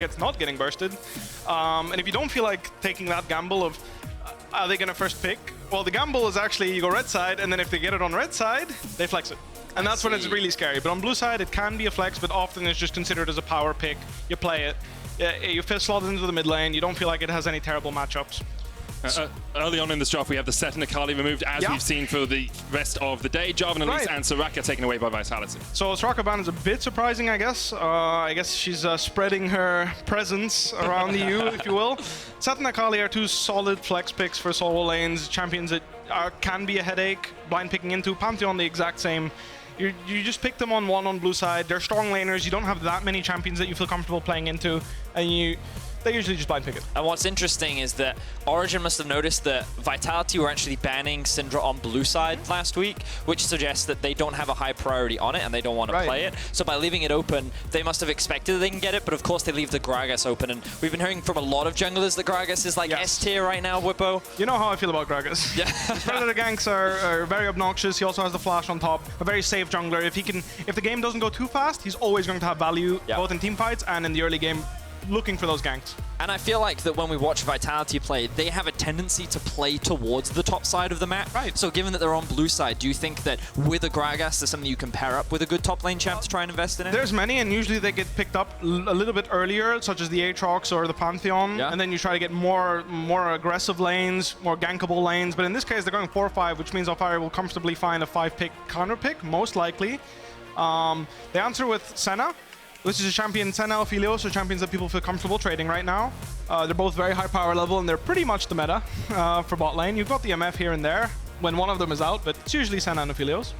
it's not getting bursted. And if you don't feel like taking that gamble of, are they going to first pick? Well, the gamble is actually you go red side, and then if they get it on red side, they flex it. And that's when it's really scary. But on blue side, it can be a flex, but often it's just considered as a power pick. You play it. You fit slot into the mid lane. You don't feel like it has any terrible matchups. Early on in this draft, we have the Set and Akali removed, as we've seen for the rest of the day. Jarvan, Elise, and Soraka taken away by Vitality. So Soraka ban is a bit surprising, I guess. I guess she's spreading her presence around the EU, if you will. Set and Akali are two solid flex picks for solo lanes, champions that can be a headache, blind picking into. Pantheon, the exact same. You just pick them on one on blue side. They're strong laners. You don't have that many champions that you feel comfortable playing into, and they usually just blind pick it. And what's interesting is that Origen must have noticed that Vitality were actually banning Syndra on blue side last week, which suggests that they don't have a high priority on it and they don't want to play it. So by leaving it open, they must have expected that they can get it, but of course they leave the Gragas open. And we've been hearing from a lot of junglers that Gragas is like S tier right now, Whippo. You know how I feel about Gragas. Yeah. His predator ganks are very obnoxious. He also has the flash on top. A very safe jungler. If the game doesn't go too fast, he's always going to have value, both in team fights and in the early game, looking for those ganks. And I feel like that when we watch Vitality play, they have a tendency to play towards the top side of the map. Right. So given that they're on blue side, do you think that with a Gragas, there's something you can pair up with a good top lane champ to try and invest in it? There's many, and usually they get picked up a little bit earlier, such as the Aatrox or the Pantheon, and then you try to get more aggressive lanes, more gankable lanes. But in this case, they're going 4-5, which means Alfari will comfortably find a 5-pick counter pick, most likely. They answer with Senna. This is a champion, Senna, Aphelios, are champions that people feel comfortable trading right now. They're both very high power level, and they're pretty much the meta for bot lane. You've got the MF here and there when one of them is out, but it's usually Senna and Aphelios.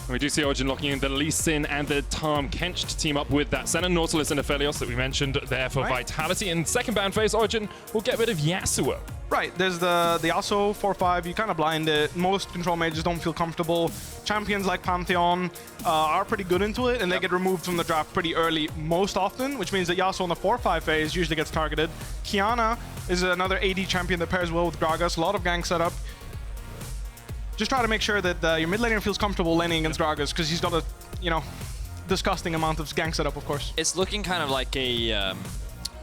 We do see Origen locking in the Lee Sin and the Tahm Kench to team up with that Senna, Nautilus, and Aphelios that we mentioned there for Vitality. In second ban phase, Origen will get rid of Yasuo. Right, there's the Yasuo 4-5, you kind of blind it. Most control mages don't feel comfortable. Champions like Pantheon are pretty good into it, and they get removed from the draft pretty early most often, which means that Yasuo in the 4-5 phase usually gets targeted. Kiana is another AD champion that pairs well with Gragas, a lot of gank setup. Just try to make sure that your mid laner feels comfortable laning against Gragas, because he's got a, disgusting amount of gank setup, of course. It's looking kind of like a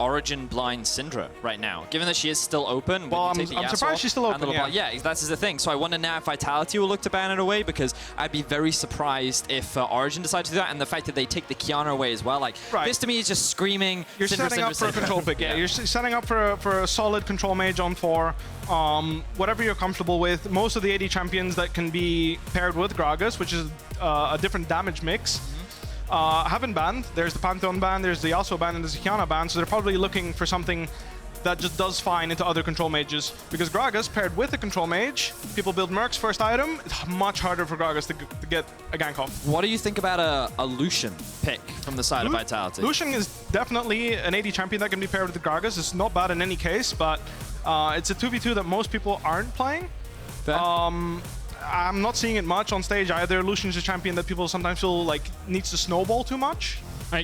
Origen blind Syndra right now, given that she is still open. Well, I'm surprised she's still open, yeah, that's the thing. So I wonder now if Vitality will look to ban it away, because I'd be very surprised if Origen decides to do that, and the fact that they take the Kiana away as well. Like, this to me is just screaming You're Syndra, setting up for a control pick, You're setting up for a solid control mage on 4. Whatever you're comfortable with. Most of the AD champions that can be paired with Gragas, which is a different damage mix, have been banned. There's the Pantheon ban, there's the Yasuo ban, and there's the Kiana ban, so they're probably looking for something that just does fine into other control mages. Because Gragas paired with a control mage, people build Merc's first item, it's much harder for Gragas to get a gank off. What do you think about a Lucian pick from the side of Vitality? Lucian is definitely an AD champion that can be paired with Gragas. It's not bad in any case, but it's a 2v2 that most people aren't playing. I'm not seeing it much on stage either. Lucian's a champion that people sometimes feel like needs to snowball too much.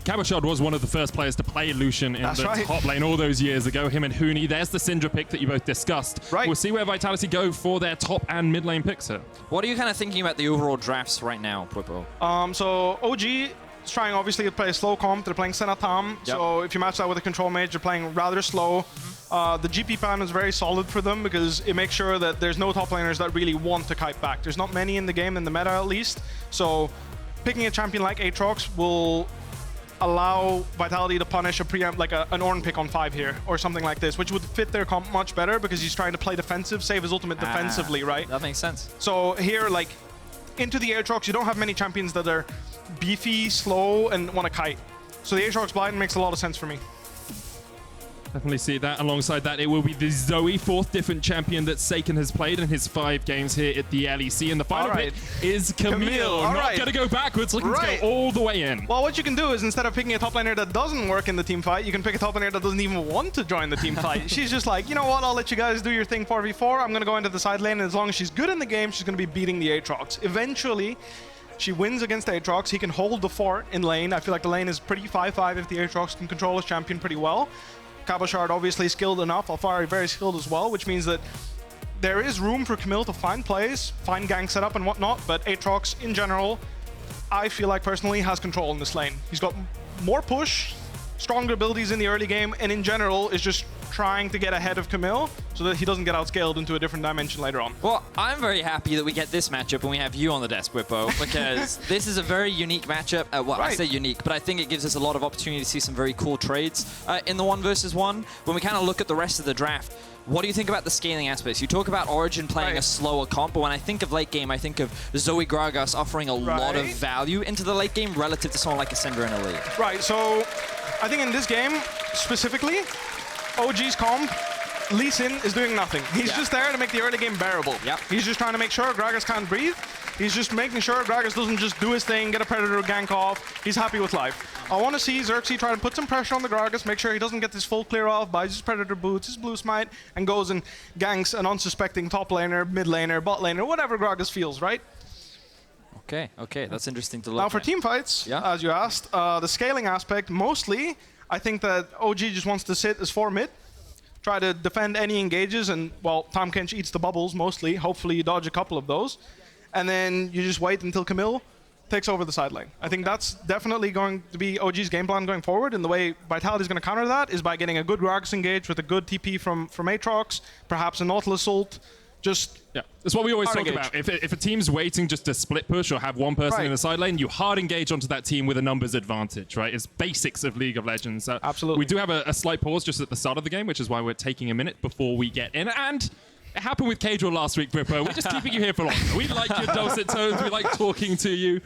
Cabochard was one of the first players to play Lucian in the top lane all those years ago, him and Huni. There's the Syndra pick that you both discussed. We'll see where Vitality go for their top and mid lane picks here. What are you kind of thinking about the overall drafts right now, Pwipo? So OG is trying obviously to play a slow comp. They're playing Senna Tahm. So if you match that with a control mage, you're playing rather slow. The GP pan is very solid for them because it makes sure that there's no top laners that really want to kite back. There's not many in the game, in the meta at least. So picking a champion like Aatrox will allow Vitality to punish a preempt, like an Ornn pick on 5 here, or something like this, which would fit their comp much better because he's trying to play defensive, save his ultimate defensively, right? That makes sense. So here, like, into the Aatrox, you don't have many champions that are beefy, slow, and want to kite. So the Aatrox blind makes a lot of sense for me. Definitely see that. Alongside that, it will be the Zoe, 4th different champion that Saken has played in his 5 games here at the LEC. And the final pick is Camille. Not going to go backwards, looking to go all the way in. Well, what you can do is instead of picking a top laner that doesn't work in the team fight, you can pick a top laner that doesn't even want to join the team fight. She's just like, you know what, I'll let you guys do your thing 4v4. I'm going to go into the side lane, and as long as she's good in the game, she's going to be beating the Aatrox. Eventually, she wins against Aatrox. He can hold the fort in lane. I feel like the lane is pretty 5-5 if the Aatrox can control his champion pretty well. Cabochard obviously skilled enough, Alfari very skilled as well, which means that there is room for Camille to find plays, find gank setup and whatnot, but Aatrox in general, I feel like personally has control in this lane. He's got more push, stronger abilities in the early game, and in general is just trying to get ahead of Camille so that he doesn't get outscaled into a different dimension later on. Well, I'm very happy that we get this matchup and we have you on the desk, Whippo, because this is a very unique matchup. Well, I say unique, but I think it gives us a lot of opportunity to see some very cool trades in the 1v1. When we kind of look at the rest of the draft, what do you think about the scaling aspects? You talk about Origen playing a slower comp, but when I think of late game, I think of Zoe Gragas offering a lot of value into the late game relative to someone like Cassandra and Elite. Right, so I think in this game, specifically, OG's comp, Lee Sin is doing nothing. He's just there to make the early game bearable. He's just trying to make sure Gragas can't breathe. He's just making sure Gragas doesn't just do his thing, get a Predator gank off. He's happy with life. I want to see Xerxes try to put some pressure on the Gragas, make sure he doesn't get this full clear off, buys his Predator boots, his blue smite, and goes and ganks an unsuspecting top laner, mid laner, bot laner, whatever Gragas feels, right? Okay, that's interesting to look Now at. for team fights, as you asked, the scaling aspect, mostly, I think that OG just wants to sit as 4 mid, try to defend any engages, and, well, Tahm Kench eats the bubbles, mostly. Hopefully you dodge a couple of those. And then you just wait until Camille takes over the side lane. I think that's definitely going to be OG's game plan going forward, and the way Vitality is going to counter that is by getting a good Gragas engage with a good TP from Aatrox, perhaps a Nautilus ult. That's what we always talk about. If a team's waiting just to split push or have one person in the side lane, you hard engage onto that team with a numbers advantage, right? It's basics of League of Legends. Absolutely. We do have a slight pause just at the start of the game, which is why we're taking a minute before we get in. And it happened with Cadril last week, Whippo. We're just keeping you here for longer. We like your dulcet tones. We like talking to you.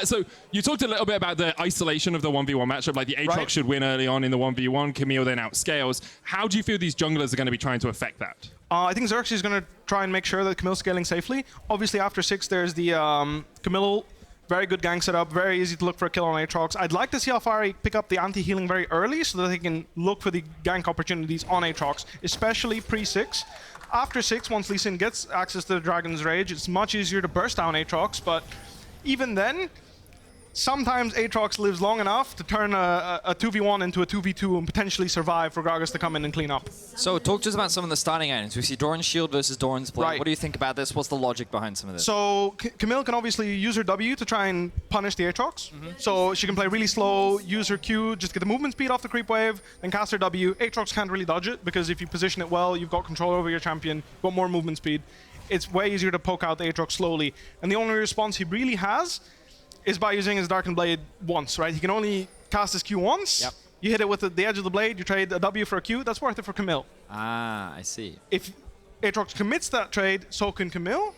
So you talked a little bit about the isolation of the 1v1 matchup, like the Aatrox should win early on in the 1v1, Camille then outscales. How do you feel these junglers are going to be trying to affect that? I think Xerxes is going to try and make sure that Camille's scaling safely. Obviously, after 6, there's the Camille, very good gank setup, very easy to look for a kill on Aatrox. I'd like to see Alphari pick up the anti-healing very early so that they can look for the gank opportunities on Aatrox, especially pre-6. After 6, once Lee Sin gets access to the Dragon's Rage, it's much easier to burst down Aatrox, but even then, sometimes Aatrox lives long enough to turn a 2v1 into a 2v2 and potentially survive for Gragas to come in and clean up. So talk to us about some of the starting items. We see Doran's shield versus Doran's blade. What do you think about this? What's the logic behind some of this? So Camille can obviously use her W to try and punish the Aatrox. So she can play really slow, use her Q, just get the movement speed off the creep wave, then cast her W. Aatrox can't really dodge it because if you position it well, you've got control over your champion, you've got more movement speed. It's way easier to poke out the Aatrox slowly. And the only response he really has is by using his Darkened Blade once, right? He can only cast his Q once. You hit it with the edge of the blade, you trade a W for a Q, that's worth it for Camille. I see. If Aatrox commits that trade, so can Camille,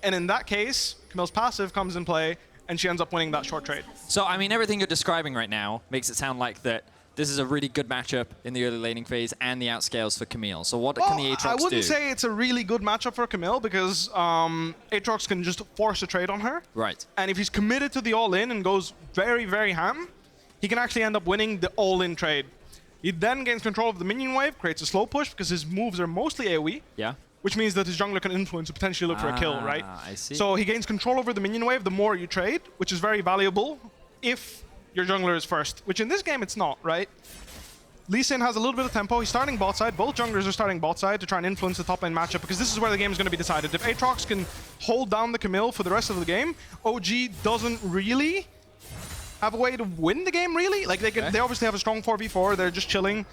and in that case, Camille's passive comes in play, and she ends up winning that short trade. So, I mean, everything you're describing right now makes it sound like that this is a really good matchup in the early laning phase and the outscales for Camille. So what can the Aatrox do? I wouldn't say it's a really good matchup for Camille because Aatrox can just force a trade on her. Right. And if he's committed to the all-in and goes very, very ham, he can actually end up winning the all-in trade. He then gains control of the minion wave, creates a slow push because his moves are mostly AoE. Which means that his jungler can influence and potentially look for a kill, right? I see. So he gains control over the minion wave the more you trade, which is very valuable if your jungler is first, which in this game it's not, right? Lee Sin has a little bit of tempo. He's starting bot side. Both junglers are starting bot side to try and influence the top lane matchup because this is where the game is going to be decided. If Aatrox can hold down the Camille for the rest of the game, OG doesn't really have a way to win the game, really. Like, they obviously have a strong 4v4. They're just chilling.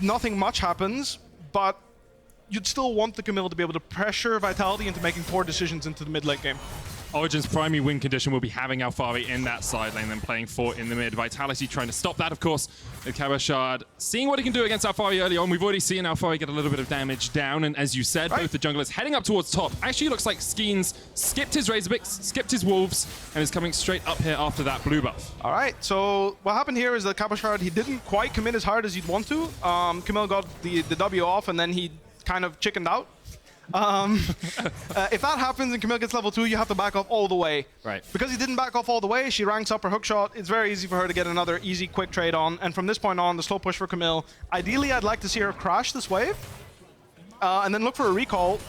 Nothing much happens, but you'd still want the Camille to be able to pressure Vitality into making poor decisions into the mid-late game. Origen's primary win condition will be having Alphari in that side lane, then playing Fort in the mid. Vitality trying to stop that, of course, with Kabashard. Seeing what he can do against Alphari early on. We've already seen Alphari get a little bit of damage down, and as you said, both the junglers heading up towards top. Actually looks like Skeens skipped his Razorbics, skipped his Wolves, and is coming straight up here after that blue buff. All right, so what happened here is that Kabashard, he didn't quite commit as hard as you'd want to. Camille got the W off, and then he kind of chickened out. If that happens and Camille gets level 2, you have to back off all the way. Right. Because he didn't back off all the way, she ranks up her hookshot. It's very easy for her to get another easy, quick trade on. And from this point on, the slow push for Camille. Ideally, I'd like to see her crash this wave. And then look for a recall.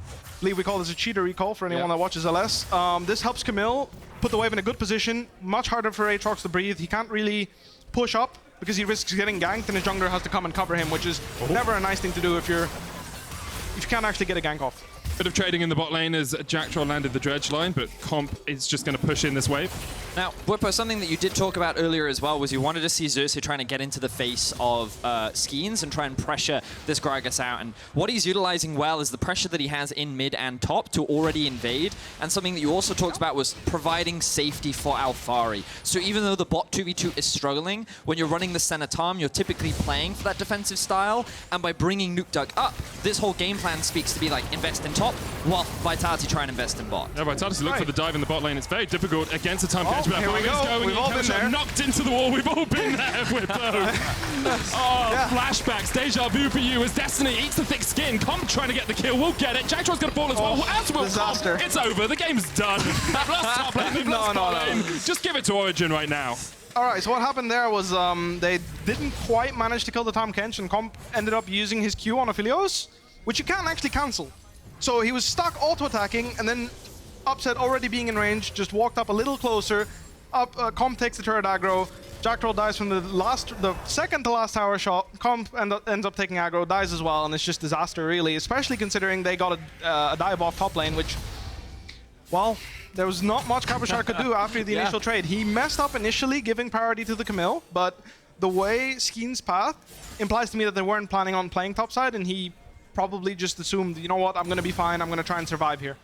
I believe we call this a cheater recall for anyone that watches LS. This helps Camille put the wave in a good position. Much harder for Aatrox to breathe. He can't really push up because he risks getting ganked and his jungler has to come and cover him, which is never a nice thing to do if you can't actually get a gank off. Bit of trading in the bot lane as Jack Troll landed the dredge line, but Comp is just going to push in this wave. Now, Whippo, something that you did talk about earlier as well was you wanted to see Xerxes trying to get into the face of Skeens and try and pressure this Gragas out. And what he's utilizing well is the pressure that he has in mid and top to already invade. And something that you also talked about was providing safety for Alphari. So even though the bot 2v2 is struggling, when you're running the Senatom, you're typically playing for that defensive style. And by bringing Nukeduck up, this whole game plan speaks to be like invest in top, while Vitality try and invest in bot. Yeah, Vitality look for the dive in the bot lane. It's very difficult against a time catch. Here we go. We've all been there. Knocked into the wall. We've all been there with those. Flashbacks, deja vu for you as Destiny eats the thick skin. Comp trying to get the kill. We'll get it. Jacktro's going to fall as well. As will disaster. Comp. It's over. The game's done. They've lost top lane. They've lost bot lane. Just give it to Origen right now. All right, so what happened there was they didn't quite manage to kill the Tahm Kench, and Comp ended up using his Q on Aphelios, which you can't actually cancel. So he was stuck auto-attacking, and then Upset already being in range, just walked up a little closer. Comp takes the turret aggro. Jacktroll dies from the second to last tower shot. Comp ends up taking aggro, dies as well, and it's just disaster really, especially considering they got a dive off top lane, which, well, there was not much Cabochard could do after the initial trade. He messed up initially, giving priority to the Camille, but the way Skeen's path implies to me that they weren't planning on playing topside, and he probably just assumed, you know what, I'm going to be fine, I'm going to try and survive here.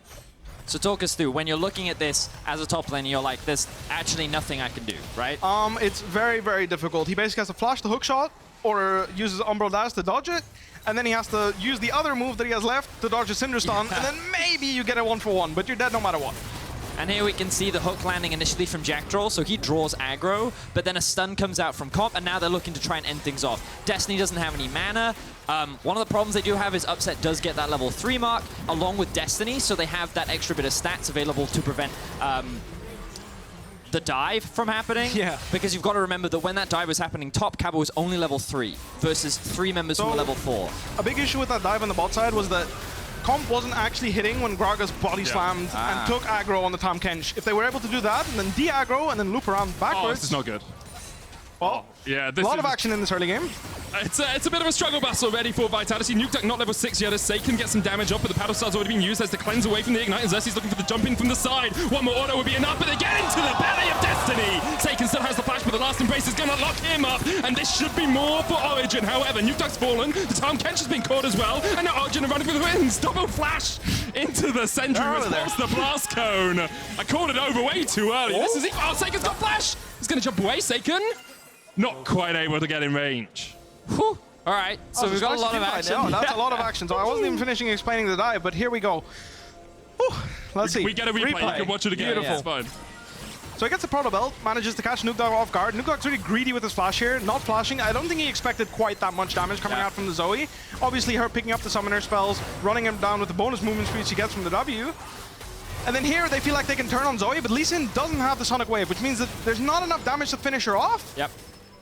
So talk us through, when you're looking at this as a top laner, you're like, there's actually nothing I can do, right? It's very, very difficult. He basically has to flash the hook shot, or uses Umbral Dash to dodge it, and then he has to use the other move that he has left to dodge a Cinder Stun, and then maybe you get a 1-for-1, but you're dead no matter what. And here we can see the hook landing initially from Jacktroll, so he draws aggro, but then a stun comes out from Comp, and now they're looking to try and end things off. Destiny doesn't have any mana. One of the problems they do have is Upset does get that level 3 mark, along with Destiny, so they have that extra bit of stats available to prevent the dive from happening. Yeah. Because you've got to remember that when that dive was happening, top Cabo was only level 3, versus 3 members who were level 4. A big issue with that dive on the bot side was that Comp wasn't actually hitting when Gragas body slammed and took aggro on the Tahm Kench. If they were able to do that and then de-aggro and then loop around backwards... Oh, this is not good. Well, yeah, a lot of action in this early game. It's a bit of a struggle bus already for Vitality. Nukeduck not level 6 yet as Seiken gets some damage up, but the paddle star's already been used as the cleanse away from the Ignite, and Xerxes looking for the jump in from the side. One more auto would be enough, but they get into the belly of Destiny! Seiken still has the flash, but the last embrace is going to lock him up, and this should be more for Origen. However, Nukeduck's fallen, the Tahm Kench has been caught as well, and now Origen are running for the wins. Double flash into the sentry, responds the blast cone. I called it over way too early. This is Seiken's got flash! He's going to jump away, Seiken. Not quite able to get in range. Whew. All right, so we've got a lot of action. No, that's a lot of action. So I wasn't even finishing explaining the dive, but here we go. Whew. Let's see. We get a replay. You can watch it again. Beautiful. It's fine. So he gets the Proto Belt, manages to catch Nukeduck off guard. Nukeduck's really greedy with his flash here, not flashing. I don't think he expected quite that much damage coming out from the Zoe. Obviously, her picking up the summoner spells, running him down with the bonus movement speed she gets from the W. And then here, they feel like they can turn on Zoe, but Lee Sin doesn't have the Sonic Wave, which means that there's not enough damage to finish her off. Yep.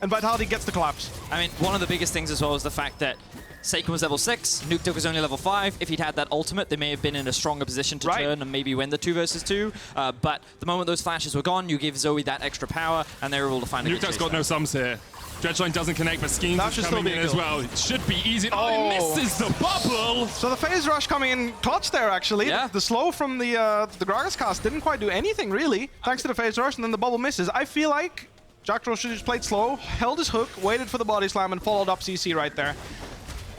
And Vitality gets the collapse. I mean, one of the biggest things as well is the fact that Seiken was level 6, Nukeduck was only level 5. If he'd had that ultimate, they may have been in a stronger position to turn and maybe win the 2 versus 2. But the moment those flashes were gone, you give Zoe that extra power, and they were able to find a good Nukeduck's got no sums here. Dredgeline doesn't connect, but Skeens is coming in as well. It should be easy. Oh, it misses the bubble! So the phase rush coming in clutch there, actually. Yeah. The slow from the Gragas cast didn't quite do anything, really, thanks to the phase rush, and then the bubble misses. I feel like Jacktroll should have just played slow, held his hook, waited for the body slam, and followed up CC right there.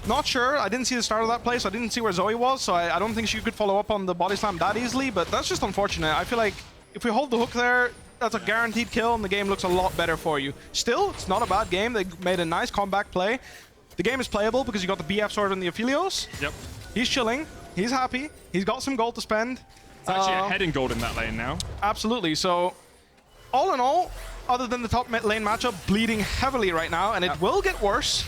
Not sure. I didn't see the start of that play, so I didn't see where Zoe was, so I don't think she could follow up on the body slam that easily, but that's just unfortunate. I feel like if we hold the hook there, that's a guaranteed kill, and the game looks a lot better for you. Still, it's not a bad game. They made a nice comeback play. The game is playable because you got the BF sword and the Aphelios. Yep. He's chilling. He's happy. He's got some gold to spend. It's actually ahead in gold in that lane now. Absolutely. So, all in all, other than the top lane matchup, bleeding heavily right now, and it will get worse.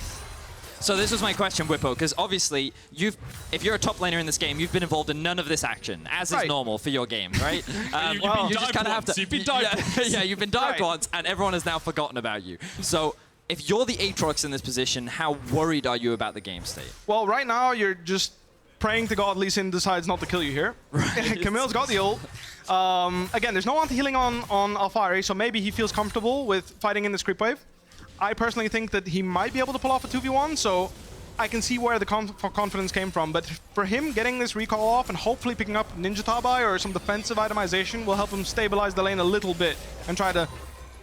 So this was my question, Whippo, because obviously, if you're a top laner in this game, you've been involved in none of this action, as is normal for your game, right? You've been dived once. You've been dived yeah, you've been dived once, and everyone has now forgotten about you. So if you're the Aatrox in this position, how worried are you about the game state? Well, right now, you're just praying to God Lee Sin decides not to kill you here. Right. Camille's got the ult. Again, there's no anti-healing on Alphari, so maybe he feels comfortable with fighting in this creep wave. I personally think that he might be able to pull off a 2v1, so I can see where the confidence came from, but for him getting this recall off and hopefully picking up Ninja Tabai or some defensive itemization will help him stabilize the lane a little bit and try to,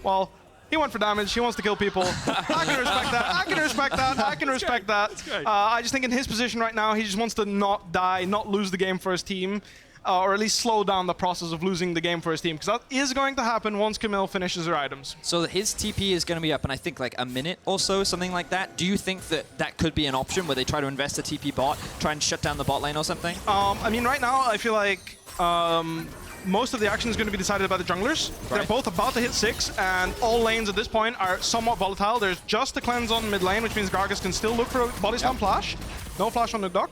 well, he went for damage, he wants to kill people. I can respect that, I can respect that, I can respect that. I just think in his position right now, he just wants to not die, not lose the game for his team. Or at least slow down the process of losing the game for his team, because that is going to happen once Camille finishes her items. So his TP is going to be up in, I think, like a minute or so, something like that. Do you think that that could be an option where they try to invest a TP bot, try and shut down the bot lane or something? I mean, right now, I feel like most of the action is going to be decided by the junglers. Right. They're both about to hit 6, and all lanes at this point are somewhat volatile. There's just a cleanse on mid lane, which means Gragas can still look for a body slam flash. No flash on Nugdok.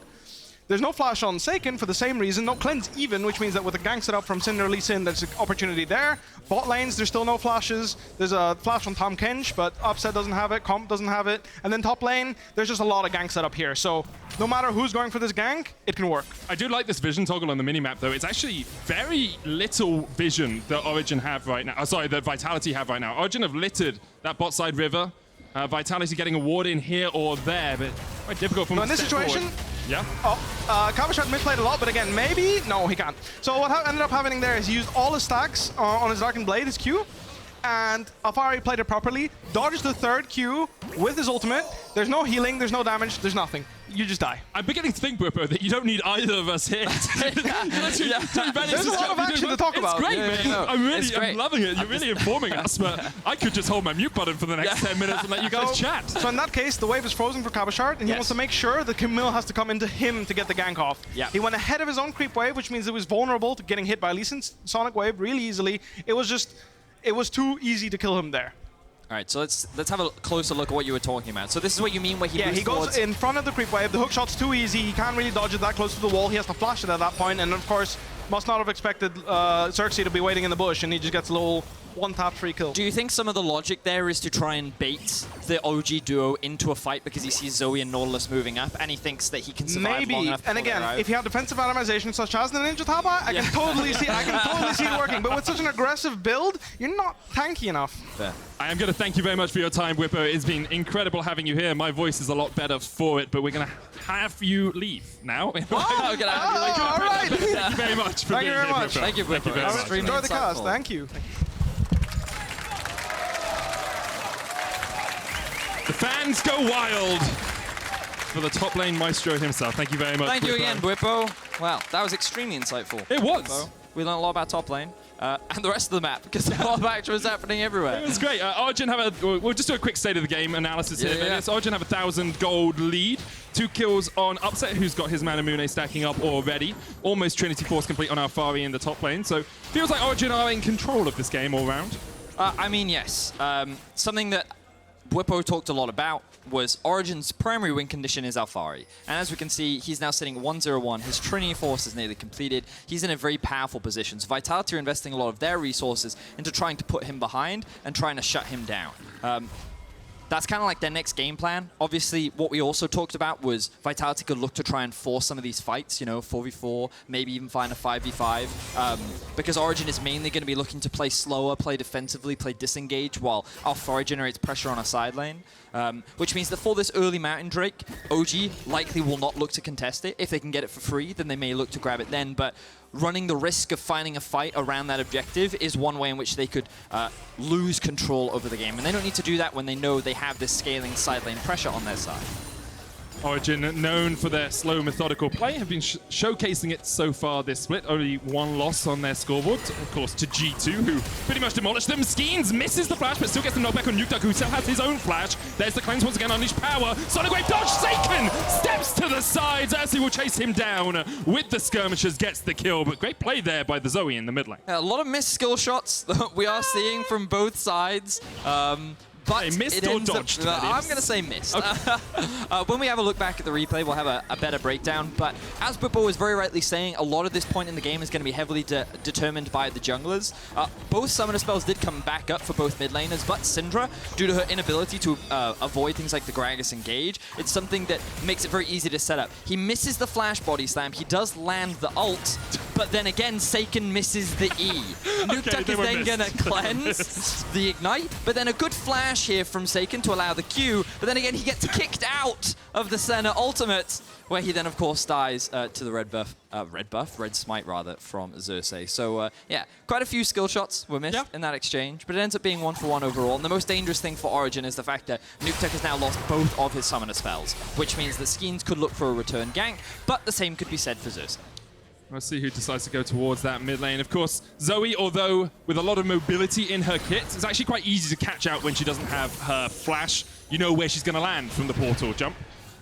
There's no flash on Seiken for the same reason, no cleanse even, which means that with a gank setup from Cinder Lee Sin, there's an opportunity there. Bot lanes, there's still no flashes. There's a flash on Tahm Kench, but Upset doesn't have it, Comp doesn't have it. And then top lane, there's just a lot of gank setup here. So no matter who's going for this gank, it can work. I do like this vision toggle on the minimap, though. It's actually very little vision that Origen have right now. Sorry, that Vitality have right now. Origen have littered that bot side river. Vitality getting a ward in here or there, but quite difficult for him to in this situation, forward. Yeah. Kabashat mid-played a lot, but again, maybe? No, he can't. So what ended up happening there is he used all his stacks on his Darkened Blade, his Q, and Alfari played it properly, dodged the third Q with his ultimate. There's no healing, there's no damage, there's nothing. You just die. I'm beginning to think, Bwippo, that you don't need either of us here. There's a lot of action to talk about. It's great, man. No. I'm loving it. You're really informing us, but I could just hold my mute button for the next 10 minutes and let you guys chat. So in that case, the wave is frozen for Kabashat, and he wants to make sure that Camille has to come into him to get the gank off. Yeah. He went ahead of his own creep wave, which means it was vulnerable to getting hit by Lee Sin's Sonic Wave really easily. It was too easy to kill him there. All right, so let's have a closer look at what you were talking about. So this is what you mean where he he goes in front of the creep wave. The hook shot's too easy. He can't really dodge it that close to the wall. He has to flash it at that point, and of course, must not have expected Xerxes to be waiting in the bush, and he just gets a little one-tap free kill. Do you think some of the logic there is to try and bait the OG duo into a fight because he sees Zoe and Nautilus moving up, and he thinks that he can survive long enough? And again, if you have defensive itemization such as the Ninja Tabai, I can totally see it working. But with such an aggressive build, you're not tanky enough. Fair. I am going to thank you very much for your time, Bwippo. It's been incredible having you here. My voice is a lot better for it, but we're going to have you leave now. All right. Thank you very much for being here, Bwippo. Thank you, Bwippo. Enjoy the cast. Thank you. The fans go wild for the top lane maestro himself. Thank you very much. Thank you again, Bwippo. Wow, that was extremely insightful. It was. Bwippo. We learned a lot about top lane and the rest of the map because a lot of action was happening everywhere. It was great. Origen we'll just do a quick state of the game analysis here. Yes, Origen have 1,000 gold lead. 2 kills on Upset, who's got his Manamune stacking up already. Almost Trinity Force complete on Alfari in the top lane. So feels like Origen are in control of this game all round. I mean, yes. Something that Bwippo talked a lot about was Origen's primary win condition is Alfari. And as we can see, he's now sitting 1-0-1. His Trinity Force is nearly completed. He's in a very powerful position. So Vitality are investing a lot of their resources into trying to put him behind and trying to shut him down. That's kind of like their next game plan. Obviously, what we also talked about was Vitality could look to try and force some of these fights, 4v4, maybe even find a 5v5, because Origen is mainly going to be looking to play slower, play defensively, play disengage, while Alfari generates pressure on a side lane, which means that for this early Mountain Drake, OG likely will not look to contest it. If they can get it for free, then they may look to grab it then, but running the risk of finding a fight around that objective is one way in which they could lose control over the game. And they don't need to do that when they know they have this scaling side lane pressure on their side. Origen, known for their slow, methodical play, have been showcasing it so far this split. Only 1 loss on their scoreboard, of course, to G2, who pretty much demolished them. Skeens misses the flash, but still gets the knockback on Nukduk, who still has his own flash. There's the cleanse once again, unleash power. Sonic Wave dodge, Seiken steps to the sides as he will chase him down with the skirmishers, gets the kill. But great play there by the Zoe in the mid lane. A lot of missed skill shots that we are seeing from both sides. But missed or dodged? I'm going to say missed. Okay. When we have a look back at the replay, we'll have a better breakdown. But as Bwippo was very rightly saying, a lot of this point in the game is going to be heavily determined by the junglers. Both summoner spells did come back up for both mid laners, but Syndra, due to her inability to avoid things like the Gragas engage, it's something that makes it very easy to set up. He misses the flash body slam. He does land the ult, but then again, Seiken misses the E. Nukeduck is then going to cleanse the Ignite, but then a good flash here from Seiken to allow the Q, but then again, he gets kicked out of the center ultimate, where he then, of course, dies to the red smite, rather, from Xerxes. So, yeah, quite a few skill shots were missed in that exchange, but it ends up being 1-for-1 overall. And the most dangerous thing for Origen is the fact that Nukeduck has now lost both of his summoner spells, which means that Skeens could look for a return gank, but the same could be said for Xerxes. Let's see who decides to go towards that mid lane. Of course, Zoe, although with a lot of mobility in her kit, it's actually quite easy to catch out when she doesn't have her flash. You know where she's going to land from the portal jump.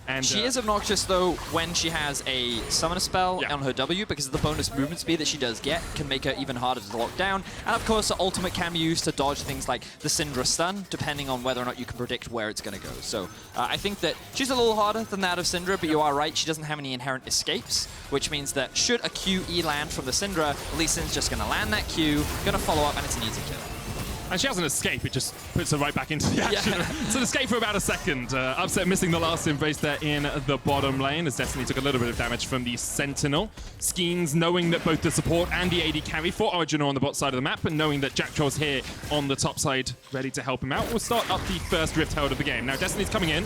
And she is obnoxious, though, when she has a summoner spell on her W, because of the bonus movement speed that she does get, can make her even harder to lock down. And of course, the ultimate can be used to dodge things like the Syndra stun, depending on whether or not you can predict where it's going to go. So I think that she's a little harder than that of Syndra, but you are right, she doesn't have any inherent escapes, which means that should a QE land from the Syndra, Lee Sin's just going to land that Q, going to follow up, and it's an easy kill. And she has an escape, it just puts her right back into the action. It's an escape for about a second. Upset missing the last embrace there in the bottom lane, as Destiny took a little bit of damage from the Sentinel. Skeens, knowing that both the support and the AD carry for Origen are on the bot side of the map, and knowing that Jack Troll's here on the top side, ready to help him out, will start up the first Rift Herald of the game. Now, Destiny's coming in.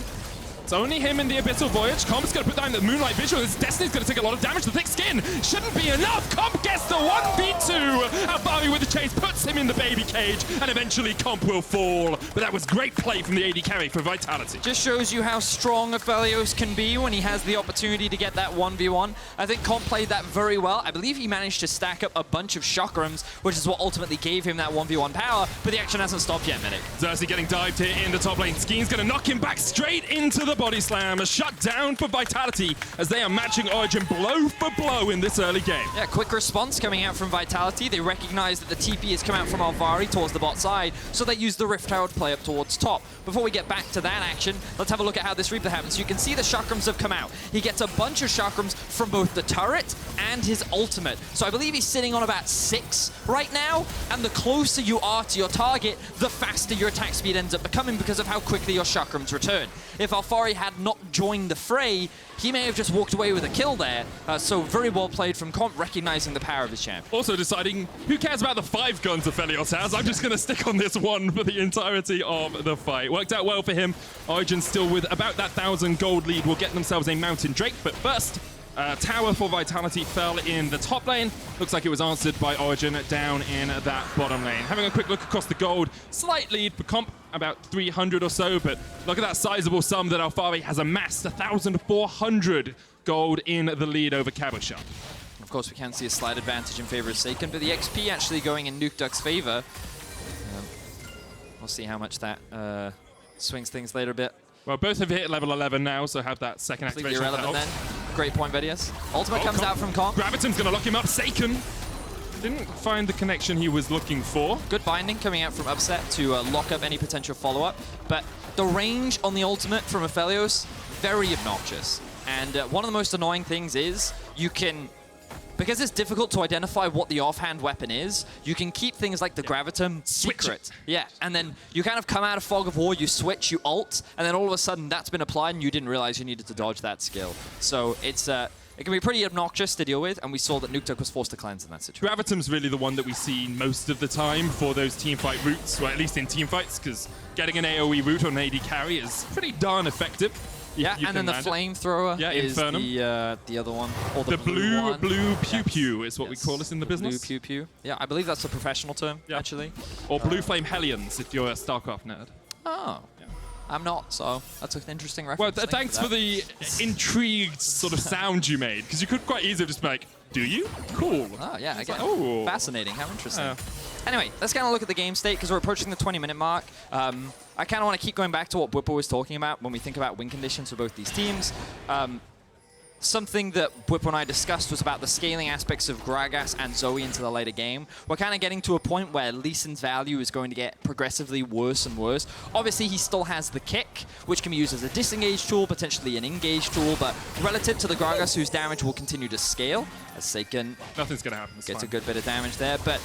It's only him in the Abyssal Voyage. Comp's going to put down the Moonlight Visual. Destiny's going to take a lot of damage. The thick skin shouldn't be enough. Comp gets the 1v2. Alfari with the chase puts him in the baby cage, and eventually Comp will fall. But that was great play from the AD carry for Vitality. Just shows you how strong Aphelios can be when he has the opportunity to get that 1v1. I think Comp played that very well. I believe he managed to stack up a bunch of chakrams, which is what ultimately gave him that 1v1 power, but the action hasn't stopped yet, Medic. Xerxes getting dived here in the top lane. Skeen's going to knock him back straight into the body slam. A shut down for Vitality as they are matching Origen blow for blow in this early game. Yeah, quick response coming out from Vitality. They recognize that the TP has come out from Alfari towards the bot side, so they use the Rift Herald play up towards top. Before we get back to that action, let's have a look at how this replay happens. You can see the chakrams have come out. He gets a bunch of chakrams from both the turret and his ultimate. So I believe he's sitting on about 6 right now, and the closer you are to your target, the faster your attack speed ends up becoming because of how quickly your chakrams return. If Alfari had not joined the fray, he may have just walked away with a kill there. So very well played from Comp, recognizing the power of his champ. Also deciding, who cares about the 5 guns Aphelios has? I'm just going to stick on this one for the entirety of the fight. Worked out well for him. Origen still with about that 1,000 gold lead will get themselves a Mountain Drake. But first, tower for Vitality fell in the top lane. Looks like it was answered by Origen down in that bottom lane. Having a quick look across the gold, slight lead for Comp, about 300 or so, but look at that sizable sum that Alfari has amassed, 1,400 gold in the lead over Cabochon. Of course, we can see a slight advantage in favor of Seiken, but the XP actually going in Nukeduck's favor. We'll see how much that swings things later a bit. Well, both have hit level 11 now, so have that second activation. Irrelevant then. Great point, Vedias. Ultimate comes out from Comp. Graviton's going to lock him up. Seiken didn't find the connection he was looking for. Good binding coming out from Upset to lock up any potential follow-up. But the range on the ultimate from Aphelios, very obnoxious. And one of the most annoying things is you can, because it's difficult to identify what the offhand weapon is, you can keep things like the Graviton secret. Yeah, and then you kind of come out of Fog of War, you switch, you ult, and then all of a sudden that's been applied and you didn't realize you needed to dodge that skill. So it's it can be pretty obnoxious to deal with, and we saw that Nukeduck was forced to cleanse in that situation. Graviton's really the one that we see most of the time for those teamfight routes, or at least in teamfights, because getting an AoE route on AD carry is pretty darn effective. Yeah, and then the flamethrower is the other one. Or the blue pew-pew is what we call this in the business. Blue pew-pew. Yeah, I believe that's a professional term, actually. Or blue flame hellions if you're a StarCraft nerd. Oh. I'm not, so that's an interesting reference. Well, thanks for the intrigued sort of sound you made, because you could quite easily just be like, do you? Cool. Oh, yeah, again. Fascinating, how interesting. Anyway, let's kind of look at the game state, because we're approaching the 20-minute mark. I kind of want to keep going back to what Bwipo was talking about when we think about win conditions for both these teams. Something that Bwipo and I discussed was about the scaling aspects of Gragas and Zoe into the later game. We're kind of getting to a point where Lee Sin's value is going to get progressively worse and worse. Obviously, he still has the kick, which can be used as a disengage tool, potentially an engage tool, but relative to the Gragas, whose damage will continue to scale, as Seiken nothing's going to happen. Gets a good bit of damage there, but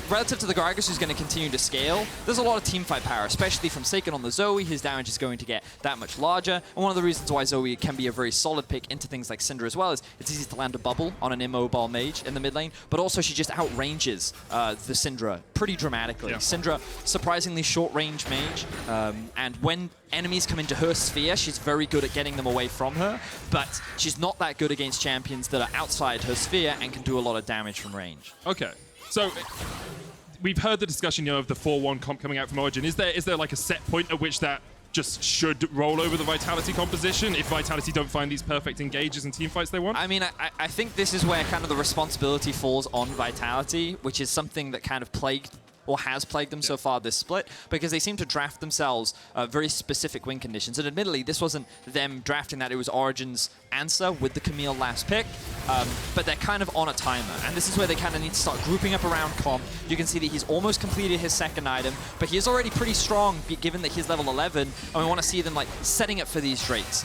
Relative to the Gragas, who's going to continue to scale, there's a lot of teamfight power, especially from Seiken on the Zoe. His damage is going to get that much larger. And one of the reasons why Zoe can be a very solid pick into things like Syndra as well is it's easy to land a bubble on an immobile mage in the mid lane, but also she just outranges the Syndra pretty dramatically. Yeah. Syndra, surprisingly short-range mage, and when enemies come into her sphere, she's very good at getting them away from her, but she's not that good against champions that are outside her sphere and can do a lot of damage from range. Okay. So we've heard the discussion, of the 4-1 comp coming out from Origen. Is there like a set point at which that just should roll over the Vitality composition if Vitality don't find these perfect engages and team fights they want? I mean, I think this is where kind of the responsibility falls on Vitality, which is something that kind of plagued or has plagued them so far this split, because they seem to draft themselves very specific win conditions. And admittedly, this wasn't them drafting that, it was Origen's answer with the Camille last pick, but they're kind of on a timer. And this is where they kind of need to start grouping up around Comp. You can see that he's almost completed his second item, but he is already pretty strong given that he's level 11, and we want to see them like setting it for these Drakes.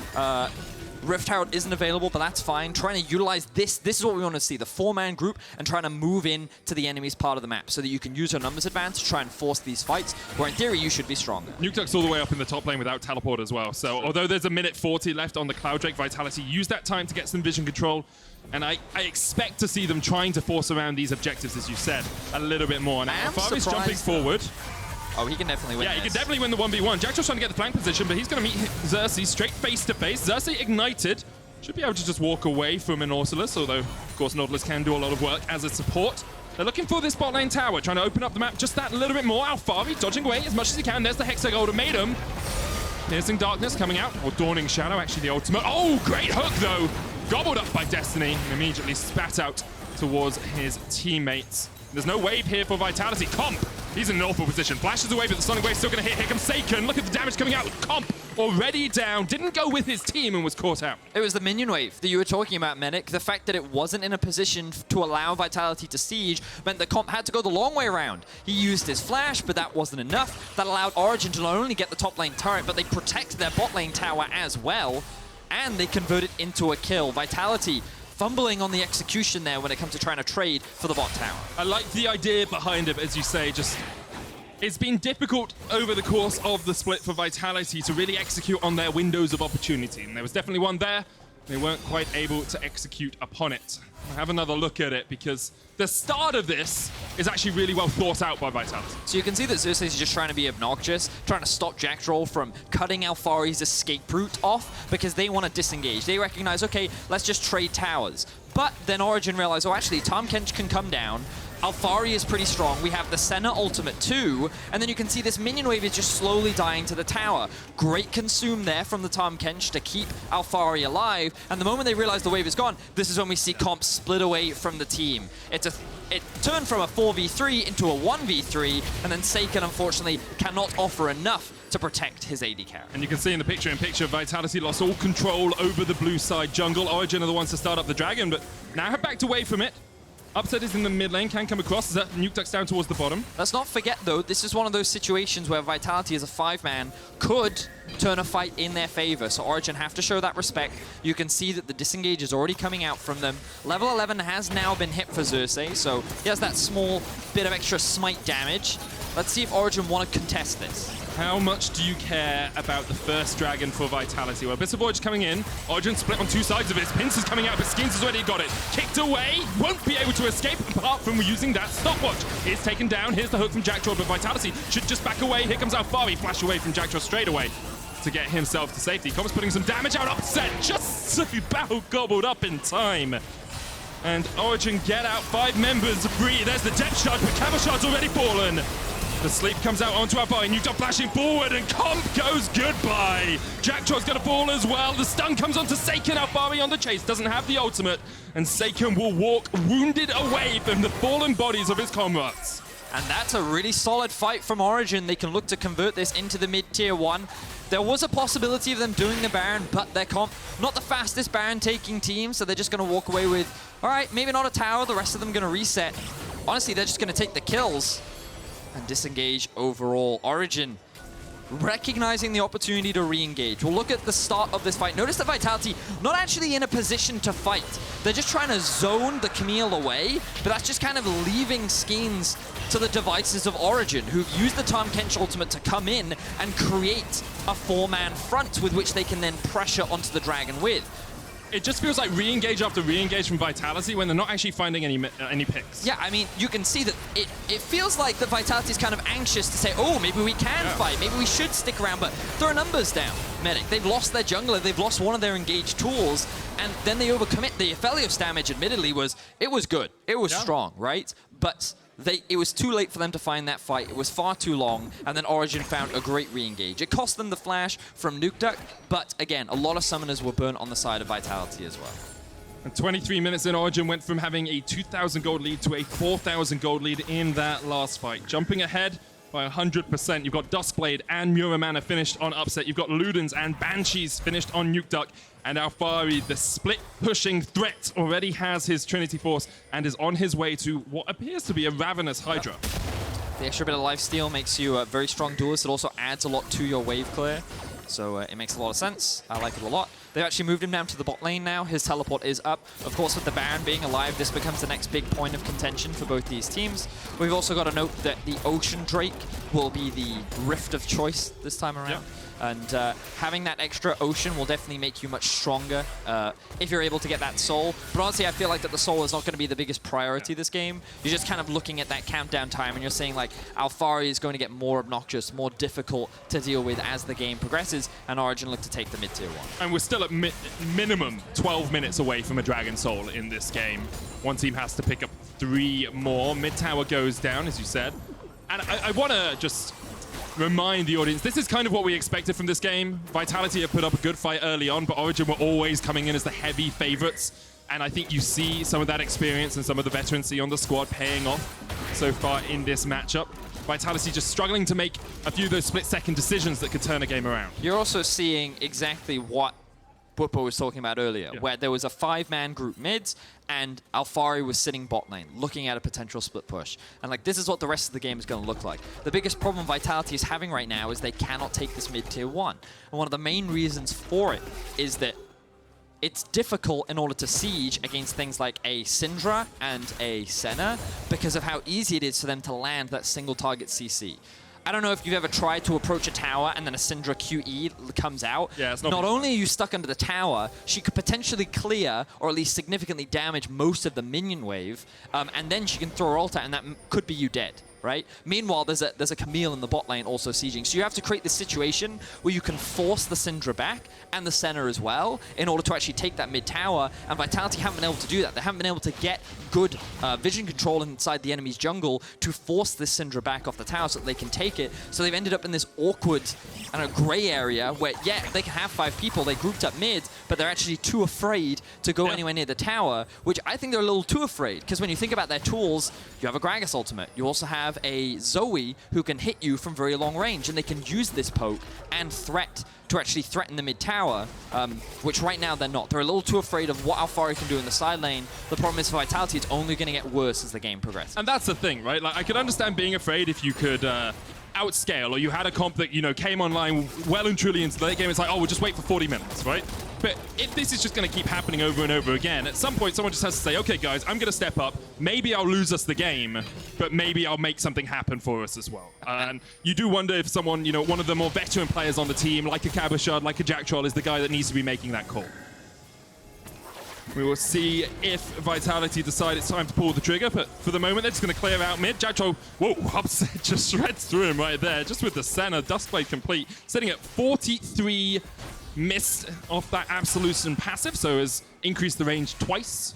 Rift Herald isn't available, but that's fine. Trying to utilize this is what we want to see, the 4-man group, and trying to move in to the enemy's part of the map so that you can use your numbers advantage to try and force these fights, where in theory you should be stronger. Nukeduck's all the way up in the top lane without teleport as well, so although there's a minute 40 left on the Cloud Drake, Vitality used that time to get some vision control, and I expect to see them trying to force around these objectives, as you said, a little bit more. Now, Favi's jumping forward. Oh, he can definitely win. Yeah, he can definitely win the 1v1. Jackdraw's trying to get the flank position, but he's going to meet Xerxes straight face to face. Xerxes ignited. Should be able to just walk away from a Nautilus, although, of course, Nautilus can do a lot of work as a support. They're looking for this bot lane tower, trying to open up the map just that little bit more. Alfavi dodging away as much as he can. There's the Hexag ultimatum. Piercing Darkness coming out, or Dawning Shadow, actually the ultimate. Oh, great hook, though. Gobbled up by Destiny and immediately spat out towards his teammates. There's no wave here for Vitality. Comp, he's in an awful position. Flashes away, but the Sonic Wave's still going to hit. Here comes Seiken. Look at the damage coming out with Comp. Already down, didn't go with his team and was caught out. It was the minion wave that you were talking about, Medic. The fact that it wasn't in a position to allow Vitality to siege meant that Comp had to go the long way around. He used his flash, but that wasn't enough. That allowed Origen to not only get the top lane turret, but they protected their bot lane tower as well, and they converted into a kill. Vitality fumbling on the execution there when it comes to trying to trade for the bot tower. I like the idea behind it, as you say, just it's been difficult over the course of the split for Vitality to really execute on their windows of opportunity. And there was definitely one there. They weren't quite able to execute upon it. I'll have another look at it because the start of this is actually really well thought out by Vitality. So you can see that Xerxes is just trying to be obnoxious, trying to stop Jackdraw from cutting Alfari's escape route off because they want to disengage. They recognize, okay, let's just trade towers. But then Origen realized, oh, actually, Tahm Kench can come down. Alfari is pretty strong. We have the Senna ultimate too, and then you can see this minion wave is just slowly dying to the tower. Great consume there from the Tahm Kench to keep Alfari alive, and the moment they realize the wave is gone, this is when we see Comp split away from the team. It turned from a 4v3 into a 1v3, and then Seiken unfortunately cannot offer enough to protect his AD carry. And you can see in the picture-in-picture, Vitality lost all control over the blue side jungle. Origen are the ones to start up the dragon, but now have backed away from it. Upset is in the mid lane, can come across. Nukeduck's down towards the bottom. Let's not forget, though, this is one of those situations where Vitality as a 5-man could turn a fight in their favor. So Origen have to show that respect. You can see that the disengage is already coming out from them. Level 11 has now been hit for Xerxes, so he has that small bit of extra smite damage. Let's see if Origen want to contest this. How much do you care about the first dragon for Vitality? Well, Abyss of Voyage coming in. Origen split on two sides of it. Pince is coming out, but Skeens has already got it. Kicked away. Won't be able to escape apart from using that stopwatch. It's taken down. Here's the hook from Jackdraw, but Vitality should just back away. Here comes Alfari. Flash away from Jackdraw straight away to get himself to safety. Comp's putting some damage out. Upset. Just about gobbled up in time. And Origen get out 5 members free. There's the depth charge, but Cabochard's already fallen. The sleep comes out onto Alfari. Nukeduck flashing forward, and Comp goes goodbye. Jackdraw's going to fall as well. The stun comes onto Seiken. Alfari on the chase, doesn't have the ultimate, and Seiken will walk wounded away from the fallen bodies of his comrades. And that's a really solid fight from Origen. They can look to convert this into the mid-tier 1. There was a possibility of them doing the Baron, but they're not the fastest Baron-taking team, so they're just going to walk away with, all right, maybe not a tower, the rest of them going to reset. Honestly, they're just going to take the kills and disengage overall. Origen recognizing the opportunity to re-engage. We'll look at the start of this fight. Notice that Vitality not actually in a position to fight. They're just trying to zone the Camille away, but that's just kind of leaving schemes to the devices of Origen, who've used the Tahm Kench ultimate to come in and create a 4-man front with which they can then pressure onto the Dragon with. It just feels like re-engage after re-engage from Vitality when they're not actually finding any picks. Yeah, I mean, you can see that it feels like that Vitality is kind of anxious to say, oh, maybe we can fight, maybe we should stick around, but throw numbers down, Medic. They've lost their jungler, they've lost one of their engaged tools, and then they overcommit. The Aphelios damage, admittedly, was good. It was strong, right? But it was too late for them to find that fight. It was far too long, and then Origen found a great re-engage. It cost them the flash from Nuke Duck, but again, a lot of summoners were burnt on the side of Vitality as well. And 23 minutes in, Origen went from having a 2,000 gold lead to a 4,000 gold lead in that last fight. Jumping ahead by 100%. You've got Duskblade and Muramana finished on Upset. You've got Ludens and Banshees finished on Nuke Duck. And Alphari, the split-pushing threat, already has his Trinity Force and is on his way to what appears to be a ravenous Hydra. The extra bit of lifesteal makes you a very strong duelist. It also adds a lot to your wave clear. So it makes a lot of sense. I like it a lot. They've actually moved him down to the bot lane now. His teleport is up. Of course, with the Baron being alive, this becomes the next big point of contention for both these teams. We've also got to note that the Ocean Drake will be the rift of choice this time around. Yeah. And having that extra Ocean will definitely make you much stronger if you're able to get that Soul. But honestly, I feel like that the Soul is not going to be the biggest priority this game. You're just kind of looking at that countdown time and you're saying like Alphari is going to get more obnoxious, more difficult to deal with as the game progresses, and Origen look to take the mid-tier 1. And we're still at minimum 12 minutes away from a Dragon Soul in this game. One team has to pick up 3 more. Mid tower goes down, as you said. And I want to just remind the audience, this is kind of what we expected from this game. Vitality have put up a good fight early on, but Origen were always coming in as the heavy favorites. And I think you see some of that experience and some of the veterancy on the squad paying off so far in this matchup. Vitality just struggling to make a few of those split-second decisions that could turn a game around. You're also seeing exactly what Buppo was talking about earlier, where there was a 5-man group mids, and Alphari was sitting bot lane, looking at a potential split push. And like, this is what the rest of the game is going to look like. The biggest problem Vitality is having right now is they cannot take this mid-tier 1. And one of the main reasons for it is that it's difficult in order to siege against things like a Syndra and a Senna because of how easy it is for them to land that single target CC. I don't know if you've ever tried to approach a tower and then a Syndra QE comes out. Yeah, it's not only are you stuck under the tower, she could potentially clear or at least significantly damage most of the minion wave, and then she can throw her ult out and that could be you dead. Right? Meanwhile, there's a Camille in the bot lane also sieging. So you have to create this situation where you can force the Syndra back and the Senna as well in order to actually take that mid tower. And Vitality haven't been able to do that. They haven't been able to get good vision control inside the enemy's jungle to force this Syndra back off the tower so that they can take it. So they've ended up in this awkward and a gray area where, yeah, they can have 5 people. They grouped up mid, but they're actually too afraid to go anywhere near the tower, which I think they're a little too afraid. Because when you think about their tools, you have a Gragas ultimate. You also have a Zoe who can hit you from very long range, and they can use this poke and threat to actually threaten the mid tower, which right now they're not. They're a little too afraid of what Alphari can do in the side lane. The problem is for Vitality, it's only going to get worse as the game progresses. And that's the thing, right? Like, I could understand being afraid if you could outscale, or you had a comp that, you know, came online well and truly into the late game. It's like, oh, we'll just wait for 40 minutes, right? But if this is just going to keep happening over and over again, at some point someone just has to say, okay, guys, I'm going to step up. Maybe I'll lose us the game, but maybe I'll make something happen for us as well. And you do wonder if someone, you know, one of the more veteran players on the team, like a Cabochard, like a Jack Troll, is the guy that needs to be making that call. We will see if Vitality decide it's time to pull the trigger, but for the moment, they're just going to clear out mid. Jack Troll, whoa, Upset just shreds through him right there, just with the Senna, Duskblade complete, sitting at 43 missed off that Absolution passive, so has increased the range twice.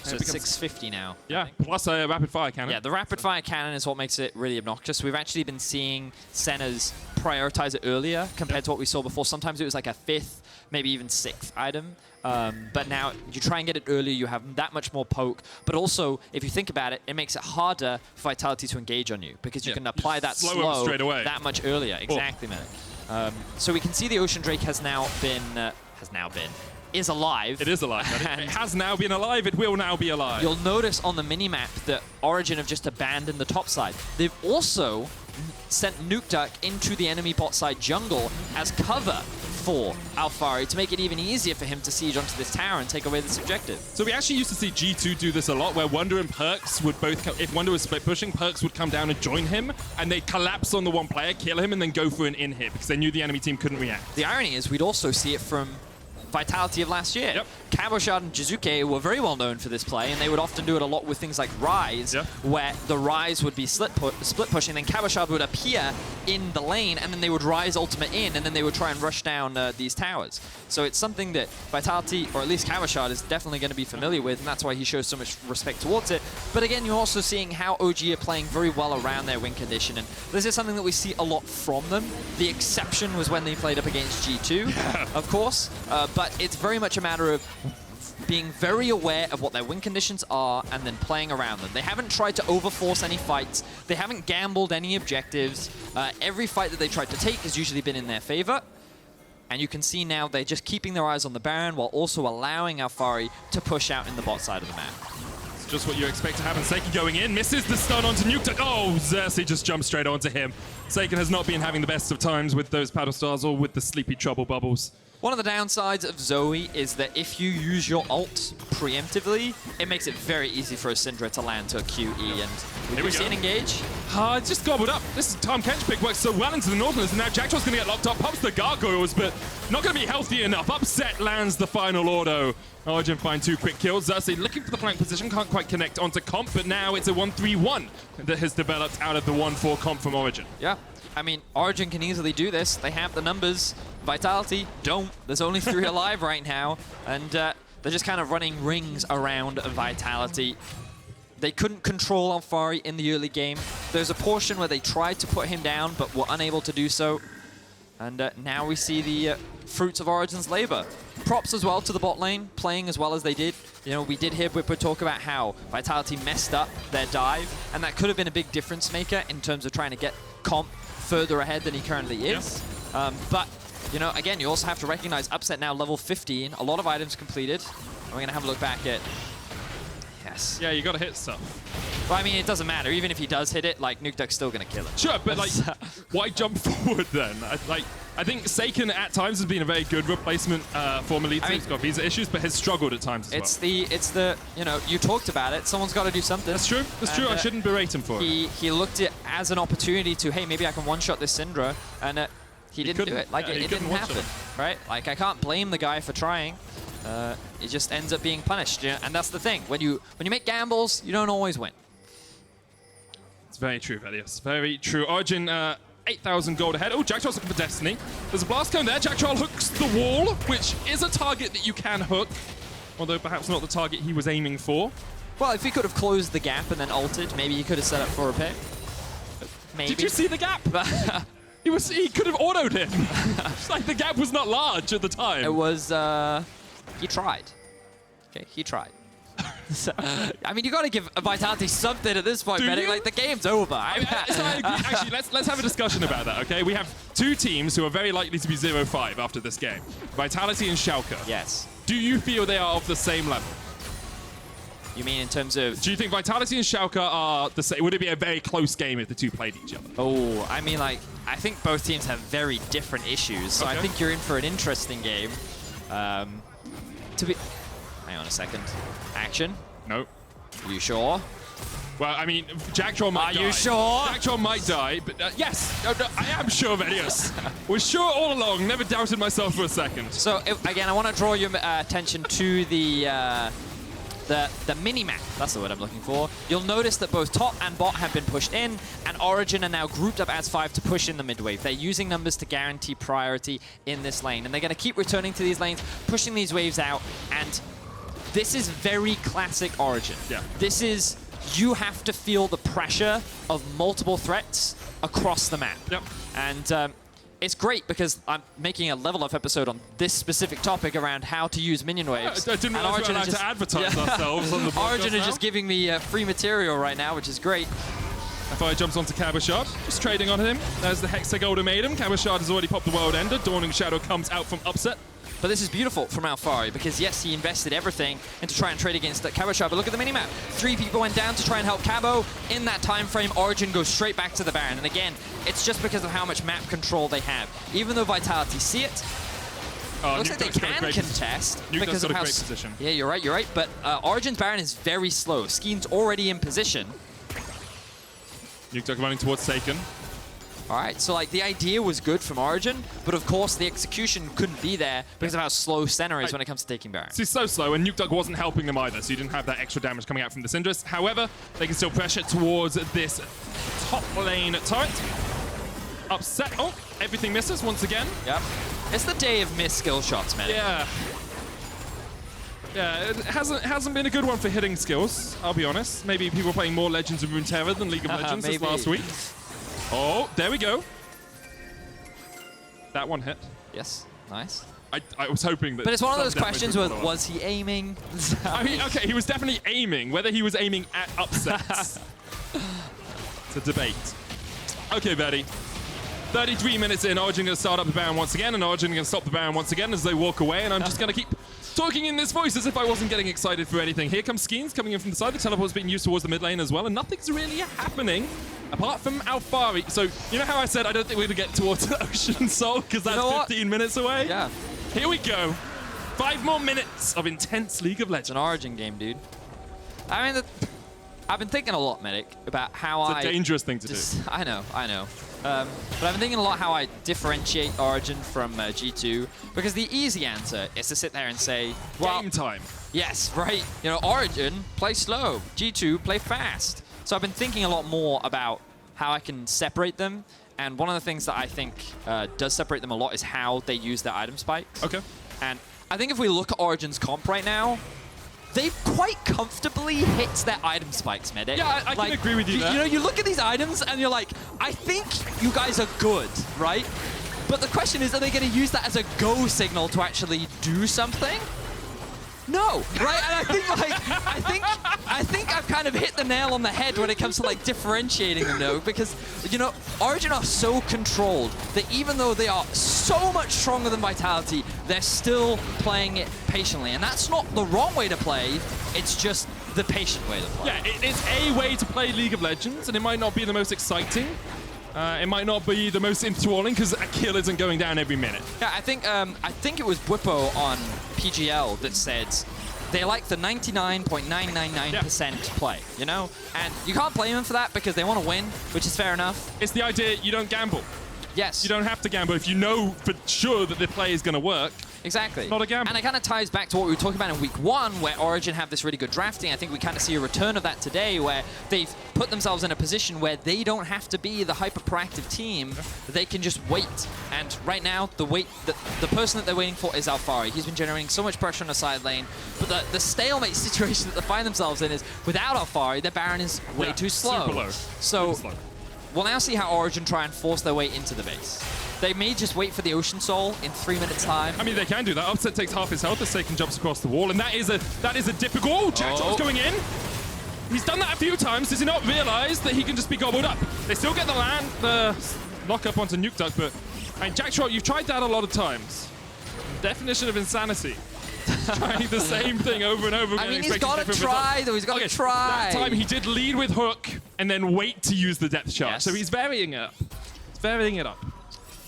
So it's 650 now. Yeah, plus a rapid fire cannon. Yeah, the rapid fire cannon is what makes it really obnoxious. We've actually been seeing Senna's prioritize it earlier compared to what we saw before. Sometimes it was like a 5th, maybe even 6th item. But now you try and get it earlier, you have that much more poke. But also, if you think about it, it makes it harder for Vitality to engage on you because you can apply that slow straight away. That much earlier. Exactly, man. So we can see the Ocean Drake is alive. It is alive. It has now been alive. It will now be alive. You'll notice on the minimap that Origen have just abandoned the top side. They've also sent Nukeduck into the enemy bot side jungle as cover for Alphari to make it even easier for him to siege onto this tower and take away this objective. So we actually used to see G2 do this a lot, where Wonder and Perks would both, if Wonder was split pushing, Perks would come down and join him, and they'd collapse on the one player, kill him, and then go for an in-hit, because they knew the enemy team couldn't react. The irony is we'd also see it from Vitality of last year. Yep. Cabochard and Jizuke were very well known for this play, and they would often do it a lot with things like Rise, where the Rise would be split pushing, then Cabochard would appear in the lane, and then they would Rise ultimate in, and then they would try and rush down these towers. So it's something that Vitality, or at least Cabochard, is definitely going to be familiar with, and that's why he shows so much respect towards it. But again, you're also seeing how OG are playing very well around their win condition, and this is something that we see a lot from them. The exception was when they played up against G2, of course, but it's very much a matter of being very aware of what their win conditions are and then playing around them. They haven't tried to overforce any fights. They haven't gambled any objectives. Every fight that they tried to take has usually been in their favor. And you can see now they're just keeping their eyes on the Baron while also allowing Alphari to push out in the bot side of the map. It's just what you expect to happen. Seiken going in, misses the stun onto Nukeduck. Oh, Xerxes just jumps straight onto him. Seiken has not been having the best of times with those paddle stars or with the sleepy trouble bubbles. One of the downsides of Zoe is that if you use your ult preemptively, it makes it very easy for a Syndra to land to a QE, and we see an engage. It's just gobbled up. This is Tom Kench pick works so well into the Northlands, and now Jackdraw's going to get locked up, pops the gargoyles, but not going to be healthy enough. Upset lands the final auto. Origen find 2 quick kills. Xerxes looking for the flank position, can't quite connect onto comp, but now it's a 1-3-1 that has developed out of the 1-4 comp from Origen. Yeah. I mean, Origen can easily do this. They have the numbers. Vitality don't. There's only 3 alive right now, and they're just kind of running rings around Vitality. They couldn't control Alphari in the early game. There's a portion where they tried to put him down, but were unable to do so. And now we see the fruits of Origen's labor. Props as well to the bot lane, playing as well as they did. You know, we did hear Whipper talk about how Vitality messed up their dive, and that could have been a big difference maker in terms of trying to get Comp further ahead than he currently is. But, you know, again, you also have to recognize Upset now level 15, a lot of items completed. And we're going to have a look back at... Yes. Yeah, you got to hit stuff. Well, I mean, it doesn't matter. Even if he does hit it, like, Nukeduck's still going to kill it. Sure, but, like, why jump forward then? I think Seiken at times has been a very good replacement for Melita. He's got visa issues, but has struggled at times as well. It's the, you know, you talked about it. Someone's got to do something. That's true. That's true. I shouldn't berate him for it. He looked at it as an opportunity to, hey, maybe I can one-shot this Syndra, and he didn't do it. Like, it didn't happen, right? Like, I can't blame the guy for trying. It just ends up being punished, you know? And that's the thing. When you make gambles, you don't always win. It's very true, Velius. Very true. Origen, 8,000 gold ahead. Oh, Jackdraw's looking for Destiny. There's a blast cone there. Jackdraw hooks the wall, which is a target that you can hook, although perhaps not the target he was aiming for. Well, if he could have closed the gap and then ulted, maybe he could have set up for a pick. Maybe. Did you see the gap? He could have autoed him. It's like the gap was not large at the time. It was, he tried. Okay, he tried. So, I mean, you got to give Vitality something at this point, Medic. Like, the game's over. I agree. Actually, let's have a discussion about that, okay? We have 2 teams who are very likely to be 0-5 after this game. Vitality and Schalke. Yes. Do you feel they are of the same level? You mean in terms of... Do you think Vitality and Schalke are the same? Would it be a very close game if the 2 played each other? Oh, I mean, like, I think both teams have very different issues, so I think you're in for an interesting game. Hang on a second. Action? No. You sure? Well, I mean, Jackdraw might die. Are you sure? Jackdraw might die, but yes, no, I am sure, Velius. Was sure all along, never doubted myself for a second. So, again, I want to draw your attention to the mini-map. That's the word I'm looking for. You'll notice that both top and bot have been pushed in, and Origen are now grouped up as 5 to push in the mid-wave. They're using numbers to guarantee priority in this lane, and they're going to keep returning to these lanes, pushing these waves out, and this is very classic Origen. Yeah. This is, you have to feel the pressure of multiple threats across the map. Yep. And it's great because I'm making a level up episode on this specific topic around how to use minion waves. I didn't realize we were allowed to advertise ourselves on the podcast. Origen is just giving me free material right now, which is great. Fire jumps onto Cabochard, just trading on him. There's the Hexa Golden Maiden. Cabochard has already popped the World Ender. Dawning Shadow comes out from Upset. But this is beautiful from Alfari because, yes, he invested everything into try and trade against Cabochard. But look at the minimap. 3 people went down to try and help Cabo. In that time frame, Origen goes straight back to the Baron. And again, it's just because of how much map control they have. Even though Vitality see it, looks like they can contest because of how... Yeah, you're right. But Origen's Baron is very slow. Skeen's already in position. Nukeduck running towards Seiken. All right, so like the idea was good from Origen, but of course the execution couldn't be there because of how slow Senna is when it comes to taking Baron. He's so slow, and Nukeduck wasn't helping them either, so you didn't have that extra damage coming out from the Syndrus. However, they can still pressure towards this top lane turret. Upset. Oh, everything misses once again. Yep. It's the day of missed skill shots, man. Yeah. Yeah, it hasn't been a good one for hitting skills, I'll be honest. Maybe people are playing more Legends of Runeterra than League of Legends this last week. Oh, there we go. That one hit. Yes, nice. I was hoping that... But it's one of those questions where, was he aiming? I mean, okay, he was definitely aiming. Whether he was aiming at upsets, it's a debate. Okay, Betty. 33 minutes in, Origen going to start up the Baron once again, and Origen going to stop the Baron once again as they walk away, and I'm just going to keep talking in this voice as if I wasn't getting excited for anything. Here comes Skeens coming in from the side. The teleport's being used towards the mid lane as well, and nothing's really happening apart from Alfari. So, you know how I said I don't think we're going to get towards Ocean Soul because that's 15 minutes away? Yeah. Here we go. 5 more minutes of intense League of Legends. It's an Origen game, dude. I mean, I've been thinking a lot, Medic, about how it's a dangerous thing to do. I know. But I've been thinking a lot how I differentiate Origen from G2, because the easy answer is to sit there and say, well, game time. Yes, right. You know, Origen, play slow. G2, play fast. So I've been thinking a lot more about how I can separate them. And one of the things that I think does separate them a lot is how they use their item spikes. Okay. And I think if we look at Origen's comp right now, they've quite comfortably hit their item spikes, Medic. Yeah, I can agree with you there. You know, you look at these items and you're like, I think you guys are good, right? But the question is, are they going to use that as a go signal to actually do something? No, right? And I think, like, I think I've kind of hit the nail on the head when it comes to, like, differentiating them, though, because, you know, Origen are so controlled that even though they are so much stronger than Vitality, they're still playing it patiently. And that's not the wrong way to play, it's just the patient way to play. Yeah, it is a way to play League of Legends, and it might not be the most exciting. It might not be the most enthralling because a kill isn't going down every minute. Yeah, I think it was Whippo on PGL that said they like the 99.999% play, you know? And you can't blame them for that because they want to win, which is fair enough. It's the idea you don't gamble. Yes. You don't have to gamble if you know for sure that the play is going to work. Exactly. It's not a gamble. And it kind of ties back to what we were talking about in week 1, where Origen have this really good drafting. I think we kind of see a return of that today, where they've put themselves in a position where they don't have to be the hyper-proactive team. They can just wait. And right now, the person that they're waiting for is Alfari. He's been generating so much pressure on the side lane. But the stalemate situation that they find themselves in is, without Alfari, their Baron is way too slow. Super low. So super slow. We'll now see how Origen try and force their way into the base. They may just wait for the Ocean Soul in 3 minutes' time. I mean, they can do that. Upset takes half his health as Seiken jumps across the wall, and that is a difficult... Oh, Jackshot's going in. He's done that a few times. Does he not realize that he can just be gobbled up? They still get the knock up onto Nukeduck, but I mean, Jackshot, you've tried that a lot of times. Definition of insanity. Trying the same thing over and over again. I mean, he's got to try, though. He's got to try. That time he did lead with Hook and then wait to use the depth charge. Yes. So he's varying it up. He's varying it up.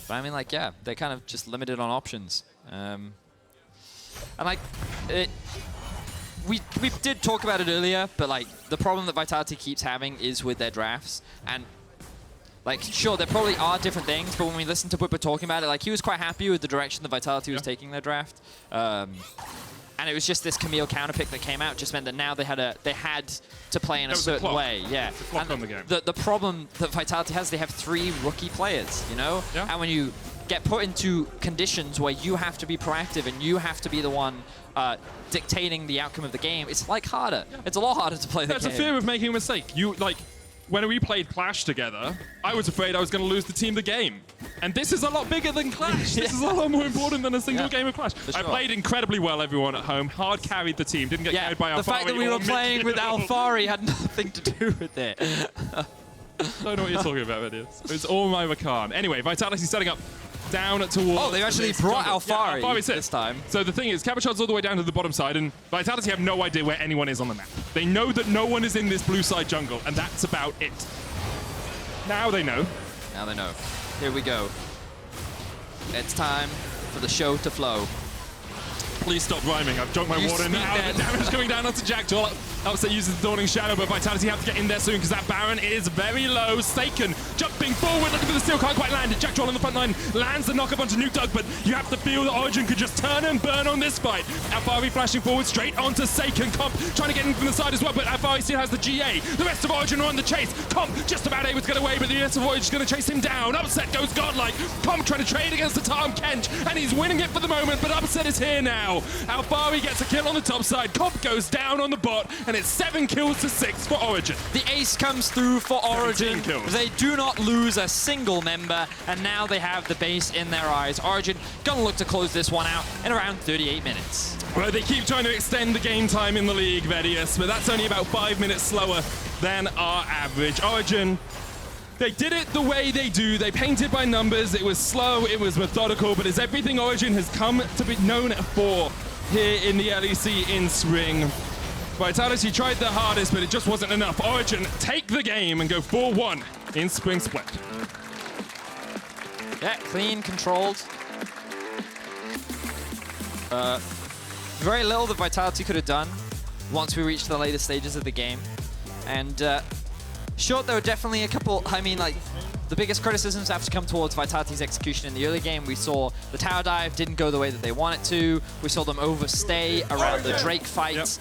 But I mean, like, yeah, they're kind of just limited on options. And like, we did talk about it earlier, but like, the problem that Vitality keeps having is with their drafts. And like, sure, there probably are different things, but when we listened to Whipper talking about it, like, he was quite happy with the direction that Vitality was taking their draft. And it was just this Camille counterpick that came out just meant that now they had to play in a certain way. Yeah. And on the game. The problem that Vitality has, they have 3 rookie players, you know? Yeah. And when you get put into conditions where you have to be proactive and you have to be the one dictating the outcome of the game, it's like harder. Yeah. It's a lot harder to play the game. There's a fear of making a mistake. When we played Clash together, I was afraid I was going to lose the team the game. And this is a lot bigger than Clash. This is a lot more important than a single game of Clash. Sure. I played incredibly well, everyone at home. Hard carried the team. Didn't get carried by Alfari. The fact that we were playing with Alfari had nothing to do with it. I don't know what you're talking about, Vidius. It's all my Rakan. Anyway, Vitality setting up down towards... Oh, they've actually brought Alfari, Alfari sits. this time. So the thing is, Cabochard's all the way down to the bottom side, and Vitality have no idea where anyone is on the map. They know that no one is in this blue side jungle, and that's about it. Now they know. Now they know. Here we go. It's time for the show to flow. Please stop rhyming. I've drunk my water now. The damage coming down onto Jackdaw. Upset uses the Dawning Shadow, but Vitality have to get in there soon because that Baron is very low. Saken jumping forward, looking for the steal, can't quite land it. Jackdaw on the front line lands the knock-up onto Nuke Dog, but you have to feel that Origen could just turn and burn on this fight. Alfari flashing forward straight onto Saken. Comp trying to get in from the side as well, but Alfari still has the GA. The rest of Origen are on the chase. Comp just about able to get away, but the rest of Origen is going to chase him down. Upset goes godlike. Comp trying to trade against the Tarm Kench, and he's winning it for the moment, but Upset is here now. Alfari gets a kill on the top side. Comp goes down on the bot, and it's 7 kills to 6 for Origen. The ace comes through for Origen. They do not lose a single member, and now they have the base in their eyes. Origen gonna look to close this one out in around 38 minutes. Well, they keep trying to extend the game time in the league, Vedius, but that's only about 5 minutes slower than our average. Origen, they did it the way they do. They painted by numbers. It was slow, it was methodical, but it's everything Origen has come to be known for here in the LEC in spring. Vitality tried their hardest, but it just wasn't enough. Origen take the game and go 4-1 in Spring Split. Yeah, clean, controlled. Very little that Vitality could have done once we reached the later stages of the game. And sure, there were definitely a couple, I mean, like, the biggest criticisms have to come towards Vitality's execution in the early game. We saw the tower dive didn't go the way that they wanted to. We saw them overstay around the Drake fights.